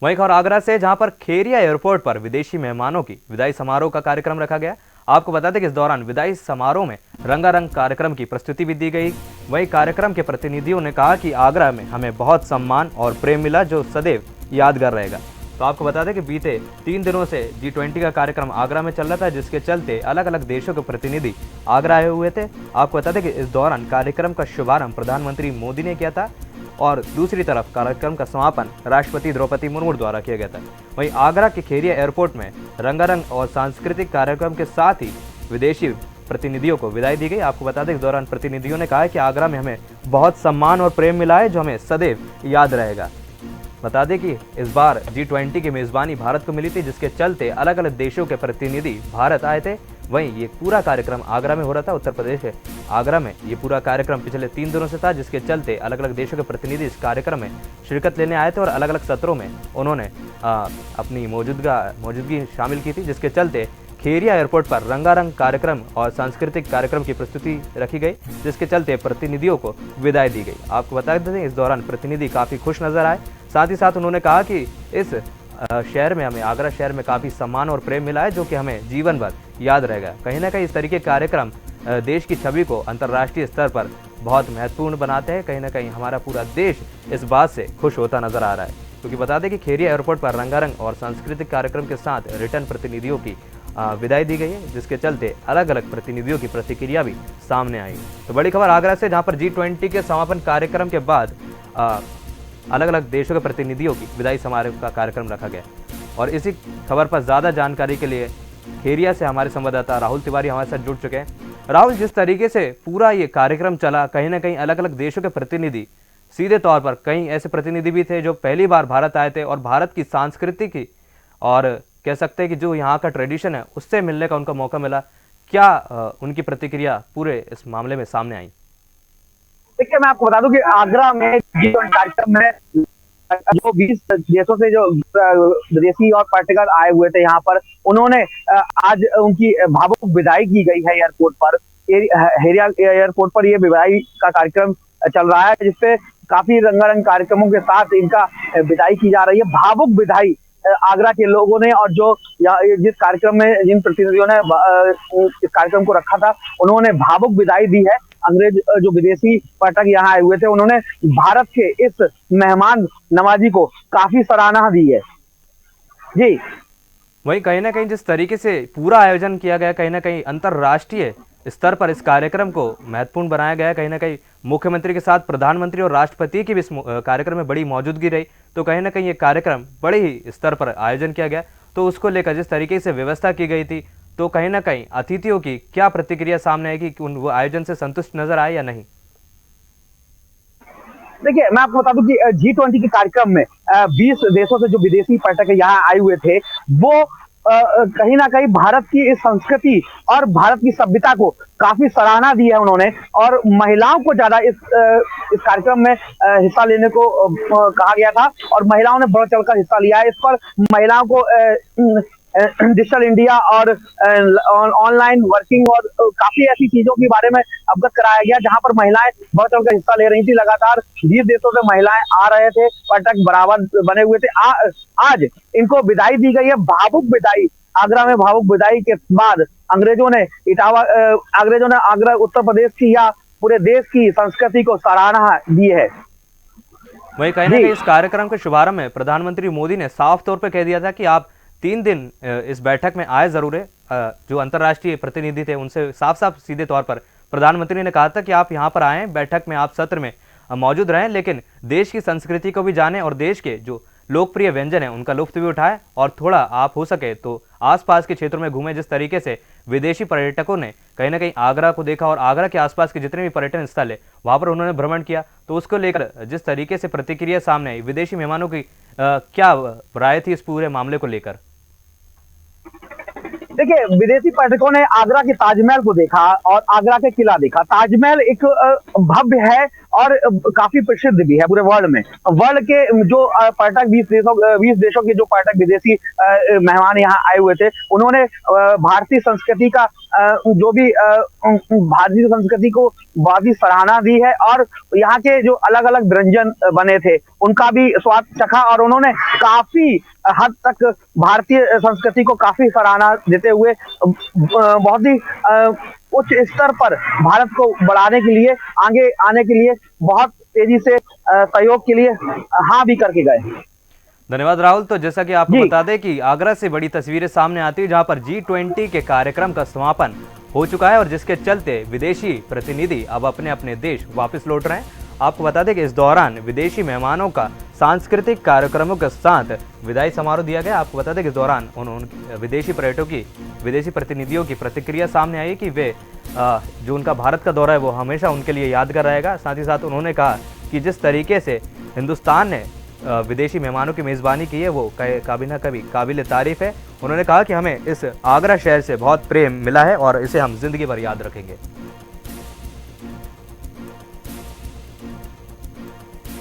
वहीं खबर आगरा से, जहां पर खेरिया एयरपोर्ट पर विदेशी मेहमानों की विदाई समारोह का कार्यक्रम रखा गया। आपको बता दें कि इस दौरान विदाई समारोह में रंगारंग कार्यक्रम की प्रस्तुति भी दी गई। वहीं कार्यक्रम के प्रतिनिधियों ने कहा कि आगरा में हमें बहुत सम्मान और प्रेम मिला, जो सदैव यादगार रहेगा। तो आपको बता दें कि बीते 3 दिनों से G20 का कार्यक्रम आगरा में चल रहा था, जिसके चलते अलग अलग देशों के प्रतिनिधि आगरा आए हुए थे। आपको बता दें कि इस दौरान कार्यक्रम का शुभारंभ प्रधानमंत्री मोदी ने किया था और दूसरी तरफ कार्यक्रम का समापन राष्ट्रपति द्रौपदी मुर्मू द्वारा किया गया था। वहीं आगरा के खेरिया एयरपोर्ट में रंगारंग और सांस्कृतिक कार्यक्रम के साथ ही विदेशी प्रतिनिधियों को विदाई दी गई। आपको बता दें इस दौरान प्रतिनिधियों ने कहा है कि आगरा में हमें बहुत सम्मान और प्रेम मिला है, जो हमें सदैव याद रहेगा। बता दें कि इस बार G20 की मेजबानी भारत को मिली थी, जिसके चलते अलग अलग देशों के प्रतिनिधि भारत आए थे। वहीं ये पूरा कार्यक्रम आगरा में हो रहा था। उत्तर प्रदेश है आगरा में ये पूरा कार्यक्रम पिछले 3 दिनों से था, जिसके चलते अलग अलग देशों के प्रतिनिधि इस कार्यक्रम में शिरकत लेने आए थे और अलग अलग सत्रों में उन्होंने अपनी मौजूदगी शामिल की थी, जिसके चलते खेरिया एयरपोर्ट पर रंगारंग कार्यक्रम और सांस्कृतिक कार्यक्रम की प्रस्तुति रखी गई, जिसके चलते प्रतिनिधियों को विदाई दी गई। आपको बता दें इस दौरान प्रतिनिधि काफ़ी खुश नजर आए। साथ ही साथ उन्होंने कहा कि इस शहर में हमें आगरा शहर में काफ़ी सम्मान और प्रेम मिला है, जो कि हमें जीवन भर याद रहेगा। कहीं ना कहीं इस तरीके के कार्यक्रम देश की छवि को अंतर्राष्ट्रीय स्तर पर बहुत महत्वपूर्ण बनाते हैं। कहीं ना कहीं हमारा पूरा देश इस बात से खुश होता नजर आ रहा है, क्योंकि बता दें कि खेरिया एयरपोर्ट पर रंगारंग और सांस्कृतिक कार्यक्रम के साथ रिटर्न प्रतिनिधियों की विदाई दी गई है, जिसके चलते अलग अलग प्रतिनिधियों की प्रतिक्रिया भी सामने आई। तो बड़ी खबर आगरा से, जहां पर G20 के समापन कार्यक्रम के बाद अलग अलग देशों के प्रतिनिधियों की विदाई समारोह का कार्यक्रम रखा गया। और इसी खबर पर ज़्यादा जानकारी के लिए खेरिया से हमारे संवाददाता राहुल तिवारी हमारे साथ जुड़ चुके हैं। राहुल, जिस तरीके से पूरा ये कार्यक्रम चला, कहीं ना कहीं अलग अलग देशों के प्रतिनिधि, सीधे तौर पर कई ऐसे प्रतिनिधि भी थे जो पहली बार भारत आए थे और भारत की संस्कृति की और कह सकते हैं कि जो यहाँ का ट्रेडिशन है उससे मिलने का उनका मौका मिला। क्या उनकी प्रतिक्रिया पूरे इस मामले में सामने आई? देखिए, मैं आपको बता दूं कि आगरा में G20 कार्यक्रम में जो 20 देशों से जो विदेशी और पर्यटक आए हुए थे यहाँ पर, उन्होंने आज उनकी भावुक विदाई की गई है एयरपोर्ट पर। हेरिया एयरपोर्ट पर ये विदाई का कार्यक्रम चल रहा है, जिसपे काफी रंगारंग कार्यक्रमों के साथ इनका विदाई की जा रही है। भावुक विदाई आगरा के लोगों ने, और जो जिस कार्यक्रम में जिन प्रतिनिधियों ने इस कार्यक्रम को रखा था, उन्होंने भावुक विदाई दी है। अंग्रेज जो विदेशी पर्यटक यहाँ आए हुए थे, उन्होंने भारत के इस मेहमान नवाजी को काफी सराहना दी है। जी, वहीं कहीं ना कहीं जिस तरीके से पूरा आयोजन किया गया, कहीं ना कहीं अंतर्राष्ट्रीय स्तर पर इस कार्यक्रम को महत्वपूर्ण बनाया गया। कहीं ना कहीं मुख्यमंत्री के साथ प्रधानमंत्री और राष्ट्रपति की भी इस कार्यक्रम में बड़ी मौजूदगी रही। तो कहीं ना कहीं ये कार्यक्रम बड़े ही स्तर पर आयोजन किया गया। तो उसको लेकर जिस तरीके से व्यवस्था की गई थी, तो कहीं ना कहीं अतिथियों की क्या प्रतिक्रिया सामने आएगी कि वो आयोजन से संतुष्ट नजर आए या नहीं? देखिए, मैं आपको बता दूं कि G20 के कार्यक्रम में 20 देशों से जो विदेशी पर्यटक यहाँ आए हुए थे, वो कहीं ना कहीं भारत की इस संस्कृति और भारत की सभ्यता को काफी सराहना दी है उन्होंने। और महिलाओं को ज्यादा इस कार्यक्रम में हिस्सा लेने को कहा गया था, और महिलाओं ने बढ़ चढ़कर हिस्सा लिया है। इस पर महिलाओं को डिजिटल इंडिया और ऑनलाइन वर्किंग और काफी ऐसी चीजों के बारे में अवगत कराया गया, जहां पर महिलाएं बढ़ चढ़कर हिस्सा ले रही थी। लगातार 20 देशों से महिलाएं आ रहे थे, पर्यटक बराबर बने हुए थे। आज इनको विदाई दी गई है, भावुक विदाई। आगरा में भावुक विदाई के बाद अंग्रेजों ने आगरा उत्तर प्रदेश की या पूरे देश की संस्कृति को सराहना दी है। वही कहीं ना कहीं इस कार्यक्रम के शुभारंभ में प्रधानमंत्री मोदी ने साफ तौर पर कह दिया था कि आप 3 दिन इस बैठक में आए जरूर है। जो अंतर्राष्ट्रीय प्रतिनिधि थे उनसे साफ साफ सीधे तौर पर प्रधानमंत्री ने कहा था कि आप यहाँ पर आए, बैठक में आप सत्र में मौजूद रहें, लेकिन देश की संस्कृति को भी जानें और देश के जो लोकप्रिय व्यंजन है उनका लुत्फ भी उठाएं, और थोड़ा आप हो सके तो आसपास के क्षेत्रों में घूमें। जिस तरीके से विदेशी पर्यटकों ने कहीं ना कहीं आगरा को देखा और आगरा के आसपास के जितने भी पर्यटन स्थल है वहां पर उन्होंने भ्रमण किया, तो उसको लेकर जिस तरीके से प्रतिक्रिया सामने आई, विदेशी मेहमानों की क्या राय थी इस पूरे मामले को लेकर? देखिए, विदेशी पर्यटकों ने आगरा के ताजमहल को देखा और आगरा के किला देखा। ताजमहल एक भव्य है और काफी प्रसिद्ध भी है पूरे वर्ल्ड में। वर्ल्ड के जो पर्यटक 20 देशों के जो पर्यटक विदेशी मेहमान यहाँ आए हुए थे, उन्होंने भारतीय संस्कृति का जो भी भारतीय संस्कृति को बहुत ही सराहना दी है और यहाँ के जो अलग अलग व्यंजन बने थे उनका भी स्वाद चखा और उन्होंने काफी हद तक भारतीय संस्कृति को काफी सराहना देते हुए बहुत ही उच्च स्तर पर भारत को बढ़ाने के लिए, आगे आने के लिए बहुत तेजी से सहयोग के लिए हाँ भी करके गए। धन्यवाद राहुल। तो जैसा कि आपको बता दें कि आगरा से बड़ी तस्वीरें सामने आती है जहां पर G20 के कार्यक्रम का समापन हो चुका है और जिसके चलते विदेशी प्रतिनिधि अब अपने अपने देश वापस लौट रहे हैं। आपको बता दें कि इस दौरान विदेशी मेहमानों का सांस्कृतिक कार्यक्रमों के साथ विदाई समारोह दिया गया। आपको बता दें कि इस दौरान उन्होंने विदेशी प्रतिनिधियों की प्रतिक्रिया सामने आई कि वे जो उनका भारत का दौरा है वो हमेशा उनके लिए यादगार रहेगा। साथ ही साथ उन्होंने कहा कि जिस तरीके से हिंदुस्तान ने विदेशी मेहमानों की मेज़बानी की है वो कभी ना कभी काबिल तारीफ है। उन्होंने कहा कि हमें इस आगरा शहर से बहुत प्रेम मिला है और इसे हम जिंदगी भर याद रखेंगे।